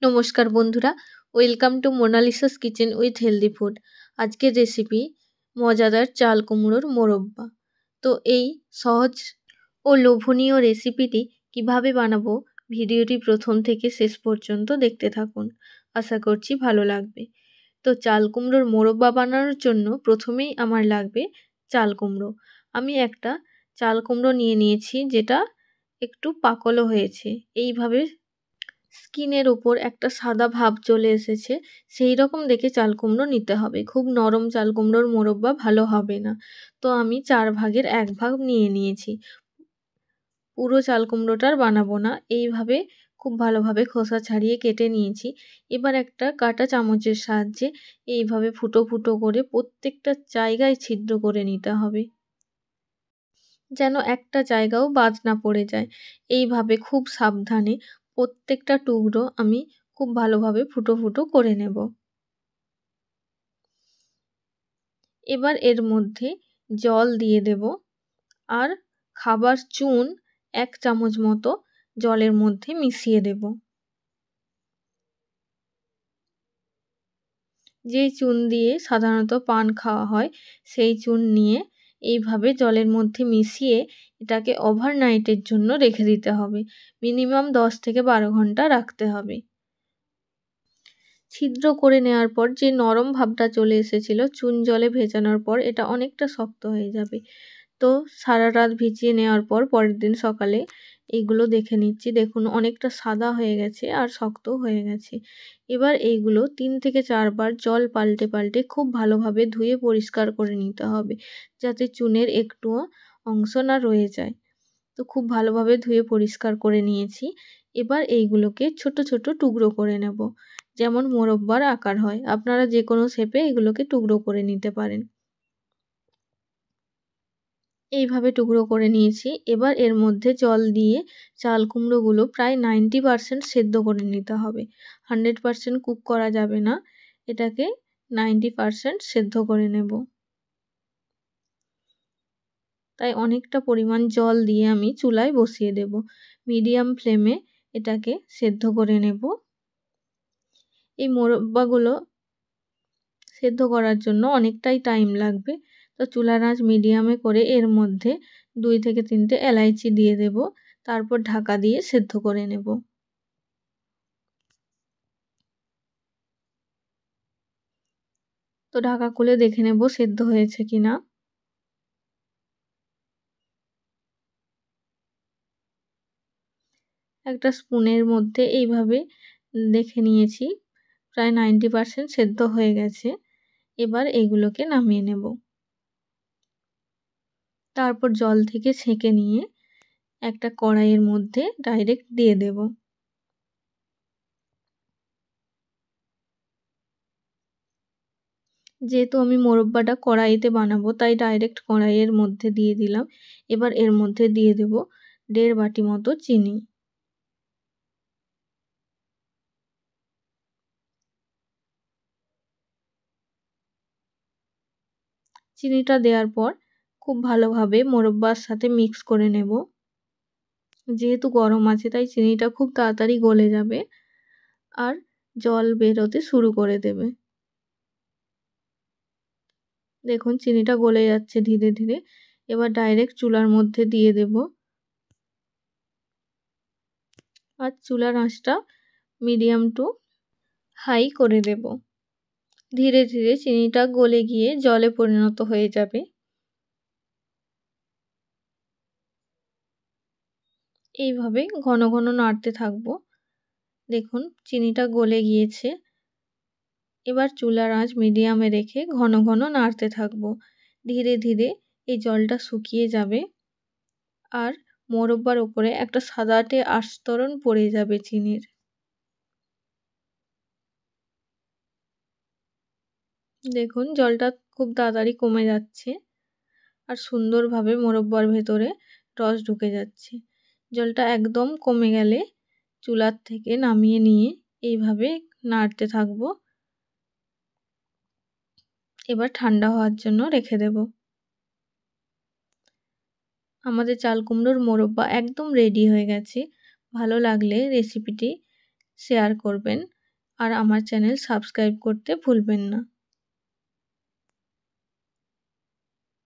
নমস্কার বন্ধুরা, welcome to Monalisa's kitchen with healthy food. আজকের রেসিপি মজাদার চাল কুমড়োর মোরব্বা। তো এই সহজ ও লোভনীয় রেসিপিটি কিভাবে বানাবো ভিডিওটি প্রথম থেকে শেষ পর্যন্ত দেখতে থাকুন। আশা করছি ভালো লাগবে। তো চাল কুমড়োর মোরব্বা বানানোর জন্য প্রথমেই আমার লাগবে চাল কুমড়ো। আমি একটা চাল কুমড়ো নিয়ে নিয়েছি, যেটা একটু পাকলও হয়েছে। এইভাবে স্কিনের ওপর একটা সাদা ভাব চলে এসেছে, সেই রকম দেখে চাল কুমড়ো নিতে হবে। খুব নরম চাল কুমড়োর মোরব্বা ভালো হবে না। তো আমি 4 ভাগের 1 ভাগ নিয়ে নিয়েছি। পুরো চাল কুমড়োটার বানাবো না, এইভাবে খুব ভালোভাবে খোসা ছাড়িয়ে কেটে নিয়েছি। এবার একটা কাঁটা চামচের সাহায্যে এইভাবে ফুটো ফুটো করে প্রত্যেকটা জায়গায় ছিদ্র করে নিতে হবে, যেন একটা জায়গাও বাদ না পড়ে যায়। এইভাবে খুব সাবধানে প্রত্যেকটা টুকরো আমি খুব ভালোভাবে ফুটো ফুটো করে নেব। এবার এর মধ্যে জল দিয়ে দেব, আর খাবার চুন 1 চামচ মতো জলের মধ্যে মিশিয়ে দেব। যেই চুন দিয়ে সাধারণত পান খাওয়া হয়, সেই চুন নিয়ে এইভাবে জলের মধ্যে মিশিয়ে এটাকে ওভারনাইটের জন্য রেখে দিতে হবে। মিনিমাম 10 থেকে 12 ঘন্টা রাখতে হবে। ছিদ্র করে নেওয়ার পর যে নরম ভাবটা চলে এসেছিল চুন জলে ভেজানোর পর, এটা অনেকটা শক্ত হয়ে যাবে। তো সারা রাত ভিজিয়ে নেওয়ার পর পরের দিন সকালে এইগুলো দেখে নিচ্ছি। দেখুন অনেকটা সাদা হয়ে গেছে আর শক্ত হয়ে গেছে। এবার এইগুলো 3 থেকে 4 বার জল পাল্টে পাল্টে খুব ভালোভাবে ধুয়ে পরিষ্কার করে নিতে হবে, যাতে চুনের একটুও অংশ না রয়ে যায়। তো খুব ভালোভাবে ধুয়ে পরিষ্কার করে নিয়েছি। এবার এইগুলোকে ছোট ছোট টুকরো করে নেব, যেমন মোরব্বার আকার হয়। আপনারা যে কোনো শেপে এগুলোকে টুকরো করে নিতে পারেন। এইভাবে টুকরো করে নিয়েছি। এবার এর মধ্যে জল দিয়ে চাল কুমড়োগুলো প্রায় 90% সেদ্ধ করে নিতে হবে। 100% কুক করা যাবে না, এটাকে 90% সেদ্ধ করে নেব। তাই অনেকটা পরিমাণ জল দিয়ে আমি চুলায় বসিয়ে দেব। মিডিয়াম ফ্লেমে এটাকে সেদ্ধ করে নেব। এই মোরব্বাগুলো সেদ্ধ করার জন্য অনেকটাই টাইম লাগবে। তো চুলার আঁচ মিডিয়ামে করে এর মধ্যে 2 থেকে 3টে এলাইচি দিয়ে দেব। তারপর ঢাকা দিয়ে সেদ্ধ করে নেব। তো ঢাকা খুলে দেখে নেব সেদ্ধ হয়েছে কিনা। একটা স্পুনের মধ্যে এইভাবে দেখে নিয়েছি, প্রায় 90% সেদ্ধ হয়ে গেছে। এবার এইগুলোকে নামিয়ে নেব। তারপর জল থেকে ছেঁকে নিয়ে একটা কড়াইয়ের মধ্যে ডাইরেক্ট দিয়ে দেব। যেহেতু আমি মোরব্বাটা কড়াইতে বানাবো, তাই ডাইরেক্ট কড়াইয়ের মধ্যে দিয়ে দিলাম। এবার এর মধ্যে দিয়ে দেব 1.5 বাটি মতো চিনি। চিনিটা দেওয়ার পর খুব ভালোভাবে মোরব্বার সাথে মিক্স করে নেব। যেহেতু গরম আছে তাই চিনিটা খুব তাড়াতাড়ি গলে যাবে আর জল বেরোতে শুরু করে দেবে। দেখুন চিনিটা গলে যাচ্ছে ধীরে ধীরে। এবার ডাইরেক্ট চুলার মধ্যে দিয়ে দেব, আর চুলার আঁচটা মিডিয়াম টু হাই করে দেব। ধীরে ধীরে চিনিটা গলে গিয়ে জলে পরিণত হয়ে যাবে। এইভাবে ঘন ঘন নাড়তে থাকবো। দেখুন চিনিটা গলে গিয়েছে। এবার চুলার আঁচ মিডিয়ামে রেখে ঘন ঘন নাড়তে থাকবো। ধীরে ধীরে এই জলটা শুকিয়ে যাবে আর মোরব্বার ওপরে একটা সাদাটে আস্তরণ পড়ে যাবে চিনির। দেখুন জলটা খুব তাড়াতাড়ি কমে যাচ্ছে আর সুন্দরভাবে মোরব্বার ভেতরে রস ঢুকে যাচ্ছে। জলটা একদম কমে গেলে চুলার থেকে নামিয়ে নিয়ে এইভাবে নাড়তে থাকবো। এবার ঠান্ডা হওয়ার জন্য রেখে দেব। আমাদের চাল কুমড়োর মোরব্বা একদম রেডি হয়ে গেছে। ভালো লাগলে রেসিপিটি শেয়ার করবেন আর আমার চ্যানেল সাবস্ক্রাইব করতে ভুলবেন না।